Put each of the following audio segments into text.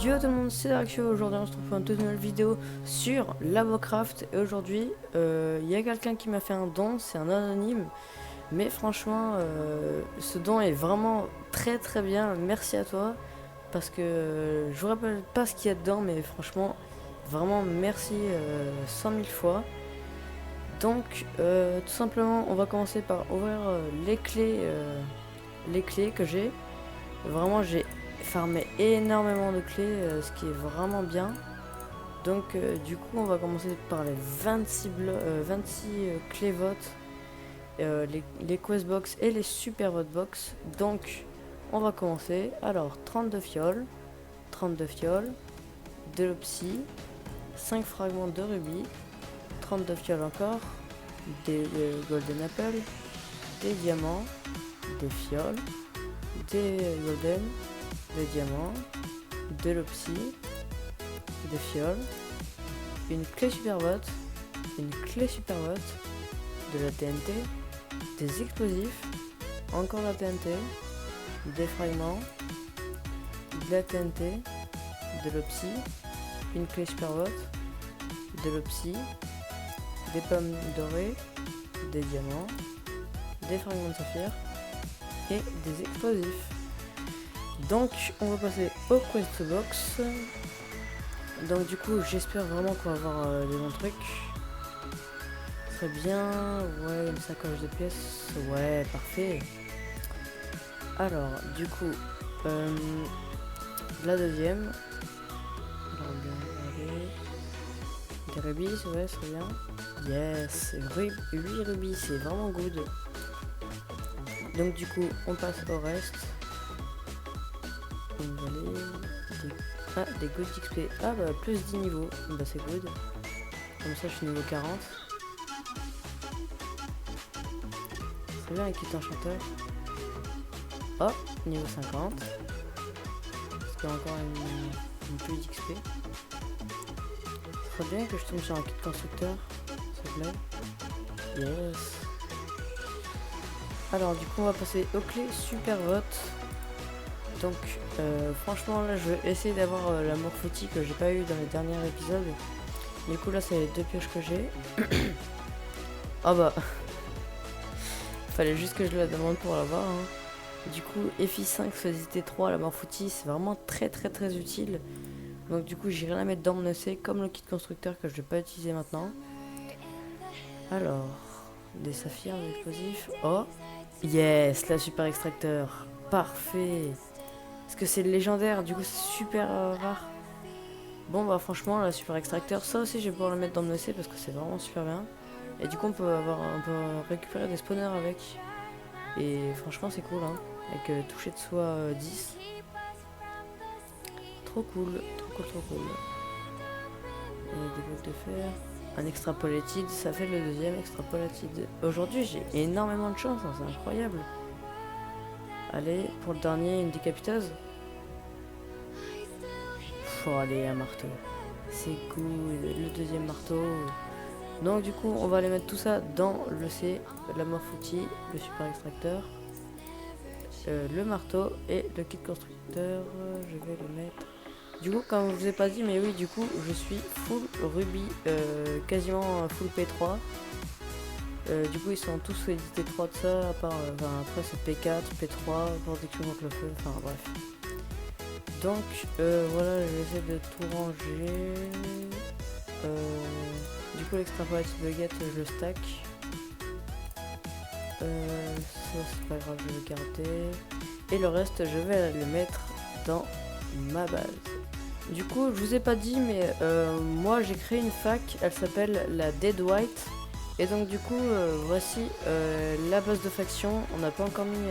Yo tout le monde, c'est Darkshow. Aujourd'hui on se retrouve pour une toute nouvelle vidéo sur Lavocraft. Et aujourd'hui il y a quelqu'un qui m'a fait un don, c'est un anonyme. Mais franchement ce don est vraiment très bien, merci à toi. Parce que je vous rappelle pas ce qu'il y a dedans, mais franchement vraiment merci 100 000 fois. Donc tout simplement on va commencer par ouvrir les clés que j'ai. Vraiment j'ai farmé énormément de clés, ce qui est vraiment bien. Donc du coup on va commencer par les 26 clés votes, les quest box et les super vote box. Donc on va commencer. Alors 32 fioles, de l'opsie, 5 fragments de rubis, 32 fioles encore, des golden apple, des diamants, des fioles, des golden, des diamants, de l'opsie, des fioles, une clé super vote, une clé super vote, de la TNT, des explosifs, encore la TNT, des fragments, de la TNT, de l'opsie, une clé super vote, de l'opsie, des pommes dorées, des diamants, des fragments de saphir et des explosifs. Donc on va passer au quest box. Donc du coup j'espère vraiment qu'on va avoir des bons trucs. Très bien, ouais, une sacoche de pièces, ouais, parfait. Alors du coup la deuxième. Alors, des rubis, ouais, c'est bien. Yes, 8 rubis, c'est vraiment good. Donc du coup on passe au reste. Des good XP. Ah bah plus 10 niveaux. Bah c'est good. Comme ça je suis niveau 40. C'est bien avec kit enchanteur. Oh, niveau 50. Parce qu'il y a encore une plus d'XP. Ce serait bien que je tombe sur un kit constructeur. S'il te plaît. Yes. Alors du coup on va passer aux clés super vote. Donc franchement là je vais essayer d'avoir la morphotie que j'ai pas eu dans les derniers épisodes. Du coup là c'est les 2 pioches que j'ai. Ah bah fallait juste que je la demande pour l'avoir hein. Du coup FI5 x 3 la morphotie c'est vraiment très utile. Donc du coup j'irai la mettre dans mon essai comme le kit constructeur que je vais pas utiliser maintenant. Alors des saphirs, des explosifs. Oh yes, la super extracteur. Parfait. Parce que c'est légendaire, du coup c'est super rare. Bon bah franchement la super extracteur, ça aussi je vais pouvoir le mettre dans mon essai parce que c'est vraiment super bien. Et du coup on peut récupérer des spawners avec. Et franchement c'est cool hein. Avec toucher de soi 10. Trop cool. Des blocs de fer. Un extrapolatide, ça fait le deuxième extrapolatide. Aujourd'hui j'ai énormément de chance, hein, c'est incroyable. Allez, pour le dernier, une décapiteuse. Faut aller un marteau. C'est cool, le deuxième marteau. Donc du coup, on va aller mettre tout ça dans le C, la morphotie, le super extracteur, le marteau et le kit constructeur. Je vais le mettre. Du coup, comme je vous ai pas dit, mais oui, du coup, je suis full rubis, quasiment full P3. Du coup ils sont tous édités 3 de ça, à part après c'est P4, P3, protection contre le feu, enfin bref. Donc voilà, je vais essayer de tout ranger. Du coup l'extrapolative baguette je le stack. Ça c'est pas grave, je vais le garder. Et le reste je vais le mettre dans ma base. Du coup je vous ai pas dit mais moi j'ai créé une fac, elle s'appelle la Dead White. Et donc du coup voici la base de faction. On n'a pas encore mis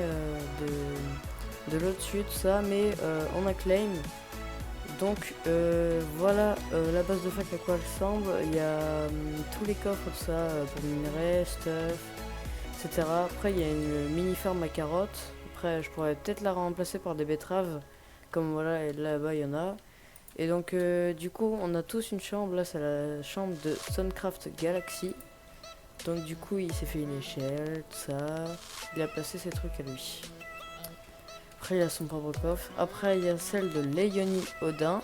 de l'eau dessus tout ça, mais on a claim. Donc voilà la base de fac à quoi elle ressemble. Il y a tous les coffres tout ça pour minerais, stuff, etc. Après il y a une mini ferme à carottes. Après je pourrais peut-être la remplacer par des betteraves. Comme voilà, et là-bas il y en a. Et donc du coup on a tous une chambre. Là c'est la chambre de Suncraft Galaxy. Donc du coup il s'est fait une échelle, tout ça. Il a placé ses trucs à lui. Après il y a son propre coffre. Après il y a celle de Léonie Odin.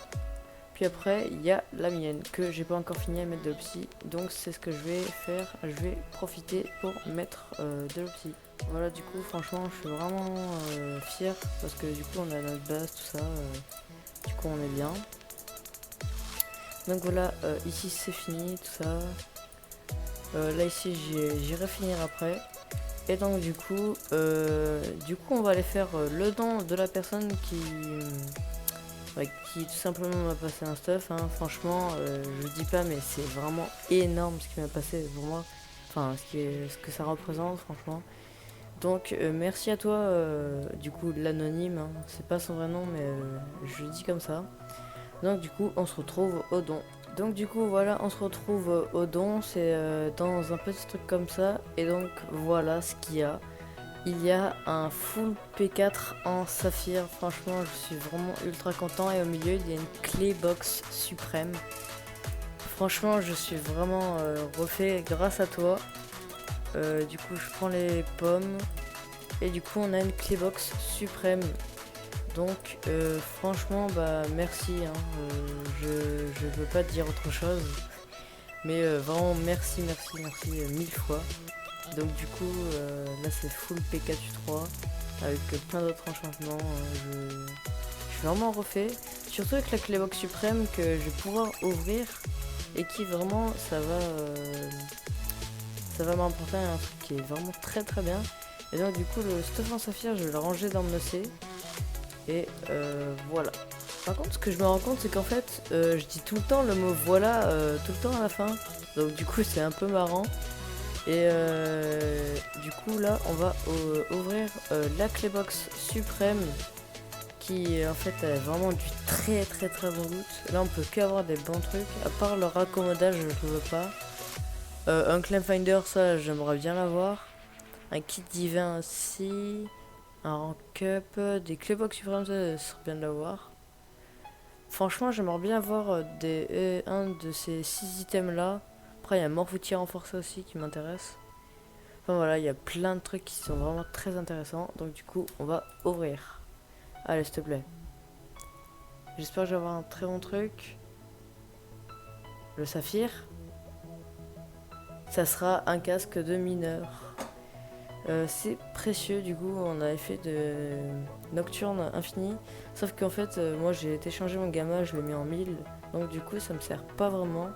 Puis après il y a la mienne que j'ai pas encore fini à mettre de l'opsie. Donc c'est ce que je vais faire. Je vais profiter pour mettre de l'opsie. Voilà, du coup franchement je suis vraiment fier parce que du coup on a notre base, tout ça. Du coup on est bien. Donc voilà, ici c'est fini, tout ça. Là ici j'irai finir après. Et donc du coup on va aller faire le don de la personne qui tout simplement m'a passé un stuff. Hein. Franchement, je dis pas, mais c'est vraiment énorme ce qui m'a passé pour moi. Enfin, ce que ça représente, franchement. Donc merci à toi, du coup l'anonyme. Hein. C'est pas son vrai nom, mais je le dis comme ça. Donc du coup, on se retrouve au don. Donc du coup voilà, on se retrouve au don, c'est dans un petit truc comme ça. Et donc voilà ce qu'il y a. Il y a un full P4 en saphir, franchement je suis vraiment ultra content. Et au milieu il y a une clé box suprême. Franchement je suis vraiment refait grâce à toi. Du coup je prends les pommes. Et du coup on a une clé box suprême. Donc franchement bah merci hein. Je veux pas te dire autre chose. Mais vraiment merci mille fois. Donc du coup là c'est full P4U3 avec plein d'autres enchantements. Je suis vraiment refait. Surtout avec la clé box suprême que je vais pouvoir ouvrir. Et qui vraiment ça va m'apporter un truc qui est vraiment très bien. Et donc du coup le stuff en saphir je vais le ranger dans mon OC. Et voilà. Par contre, ce que je me rends compte, c'est qu'en fait, je dis tout le temps le mot voilà, tout le temps à la fin. Donc du coup, c'est un peu marrant. Et du coup, là, on va ouvrir la clébox suprême. Qui en fait est vraiment du très bon loot. Là, on peut qu'avoir des bons trucs. À part le raccommodage, je le veux pas. Un claim finder, ça, j'aimerais bien l'avoir. Un kit divin aussi. Un rank up, des claybox suprêmes, ça serait bien de l'avoir. Franchement, j'aimerais bien avoir un de ces 6 items là. Après, il y a Morphoutier renforcé aussi qui m'intéresse. Enfin voilà, il y a plein de trucs qui sont vraiment très intéressants. Donc, du coup, on va ouvrir. Allez, s'il te plaît. J'espère que je vais avoir un très bon truc. Le saphir. Ça sera un casque de mineur. C'est précieux, du coup on avait fait de Nocturne Infini. Sauf qu'en fait moi j'ai été changer mon gamma, je l'ai mis en 1000. Donc du coup ça me sert pas vraiment.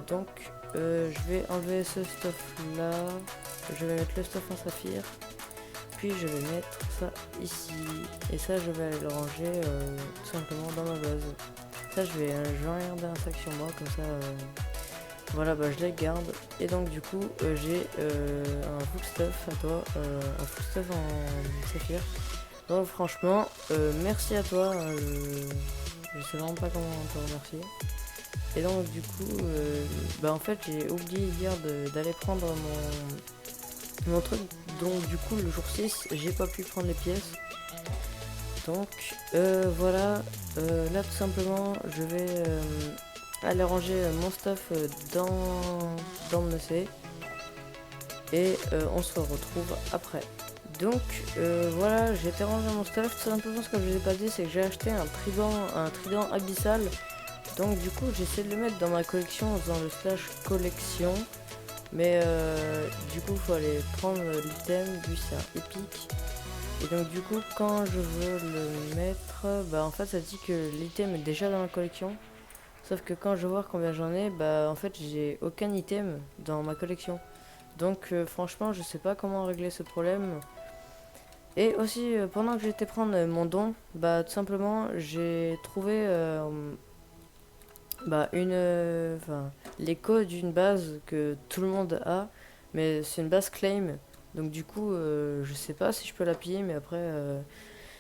Donc je vais enlever ce stuff là. Je vais mettre le stuff en saphir. Puis je vais mettre ça ici. Et ça je vais aller le ranger tout simplement dans ma base. Ça je vais regarder un sac sur moi comme ça. Voilà, bah je les garde. Et donc du coup j'ai un full stuff à toi, un full stuff en saphir. Donc franchement merci à toi, je sais vraiment pas comment te remercier. Et donc du coup bah en fait j'ai oublié hier d'aller prendre mon truc. Donc du coup le jour 6 j'ai pas pu prendre les pièces. Donc voilà, là tout simplement je vais aller ranger mon stuff dans mon EC. Et on se retrouve après. Donc voilà, j'ai été ranger mon stuff. Tout simplement ce que je vous ai pas dit, c'est que j'ai acheté un trident abyssal. Donc du coup j'essaie de le mettre dans ma collection en faisant le slash collection. Mais du coup il faut aller prendre l'item, lui c'est un épique. Et donc du coup quand je veux le mettre, bah en fait ça dit que l'item est déjà dans ma collection. Sauf que quand je vois combien j'en ai, bah en fait j'ai aucun item dans ma collection. Donc franchement je sais pas comment régler ce problème. Et aussi pendant que j'étais prendre mon don, bah tout simplement j'ai trouvé l'écho d'une base que tout le monde a. Mais c'est une base claim. Donc du coup je sais pas si je peux la piller, mais après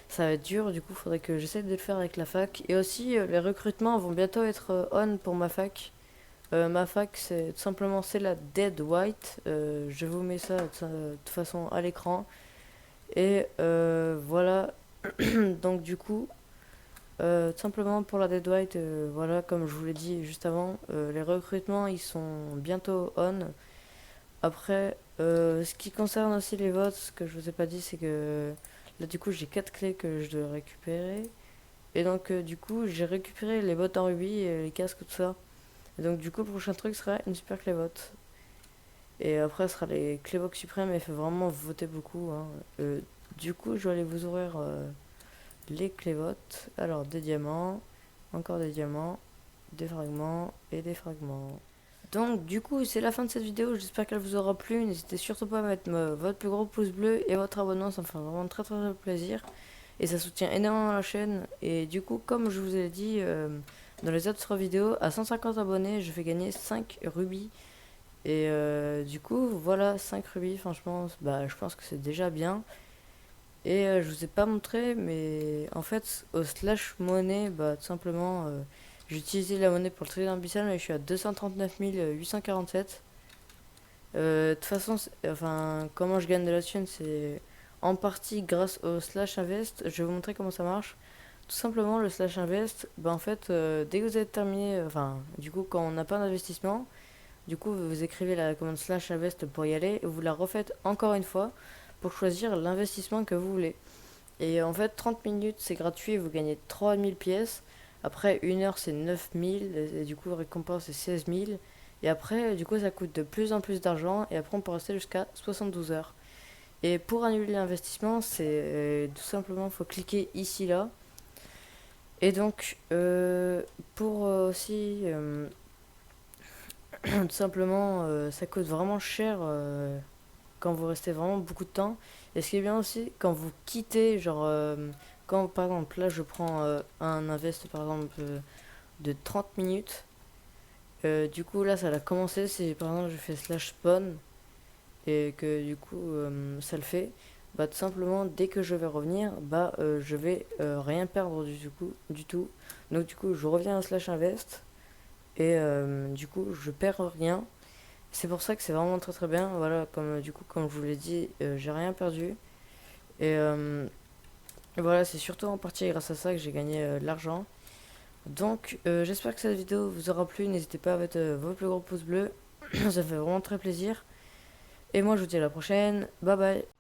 ça va être dur. Du coup faudrait que j'essaie de le faire avec la fac. Et aussi les recrutements vont bientôt être on pour ma fac. Ma fac c'est tout simplement c'est la Dead White. Je vous mets ça de toute façon à l'écran. Et voilà. Donc du coup tout simplement pour la Dead White, voilà, comme je vous l'ai dit juste avant, les recrutements ils sont bientôt on. Après ce qui concerne aussi les votes, ce que je vous ai pas dit, c'est que Là du coup j'ai 4 clés que je dois récupérer. Et donc du coup j'ai récupéré les bottes en rubis, les casques, tout ça. Et donc du coup le prochain truc sera une super clé botte. Et après ce sera les clés box suprêmes, et il faut vraiment voter beaucoup, hein. Du coup je vais aller vous ouvrir les clés bottes. Alors des diamants, encore des diamants, des fragments et des fragments. Donc du coup c'est la fin de cette vidéo, j'espère qu'elle vous aura plu. N'hésitez surtout pas à mettre votre plus gros pouce bleu et votre abonnement, ça me fait vraiment très très plaisir. Et ça soutient énormément la chaîne. Et du coup comme je vous ai dit dans les autres vidéos, à 150 abonnés je fais gagner 5 rubis. Et du coup voilà, 5 rubis, franchement bah, je pense que c'est déjà bien. Et je vous ai pas montré, mais en fait au slash monnaie, bah tout simplement j'ai utilisé la monnaie pour le trade abyssal, mais je suis à 239 847. De toute façon, enfin, comment je gagne de la thune, c'est en partie grâce au slash invest. Je vais vous montrer comment ça marche. Tout simplement, le slash invest, bah en fait, dès que vous avez terminé, enfin, du coup, quand on n'a pas d'investissement, du coup, vous écrivez la commande slash invest pour y aller, et vous la refaites encore une fois pour choisir l'investissement que vous voulez. Et en fait, 30 minutes, c'est gratuit, vous gagnez 3000 pièces. Après, 1 heure, c'est 9000. Et du coup, récompense, c'est 16 000. Et après, du coup, ça coûte de plus en plus d'argent. Et après, on peut rester jusqu'à 72 heures. Et pour annuler l'investissement, c'est tout simplement, faut cliquer ici, là. Et donc, pour aussi, tout simplement, ça coûte vraiment cher quand vous restez vraiment beaucoup de temps. Et ce qui est bien aussi, quand vous quittez, genre, quand par exemple, là je prends un invest par exemple de 30 minutes, du coup là ça a commencé, si par exemple je fais slash spawn et que du coup ça le fait, bah tout simplement dès que je vais revenir, bah je vais rien perdre du tout. Donc du coup je reviens à slash invest et du coup je perds rien. C'est pour ça que c'est vraiment très très bien. Voilà, comme du coup, comme je vous l'ai dit, j'ai rien perdu. Et voilà, c'est surtout en partie grâce à ça que j'ai gagné de l'argent. Donc, j'espère que cette vidéo vous aura plu. N'hésitez pas à mettre vos plus gros pouces bleus. Ça fait vraiment très plaisir. Et moi, je vous dis à la prochaine. Bye bye.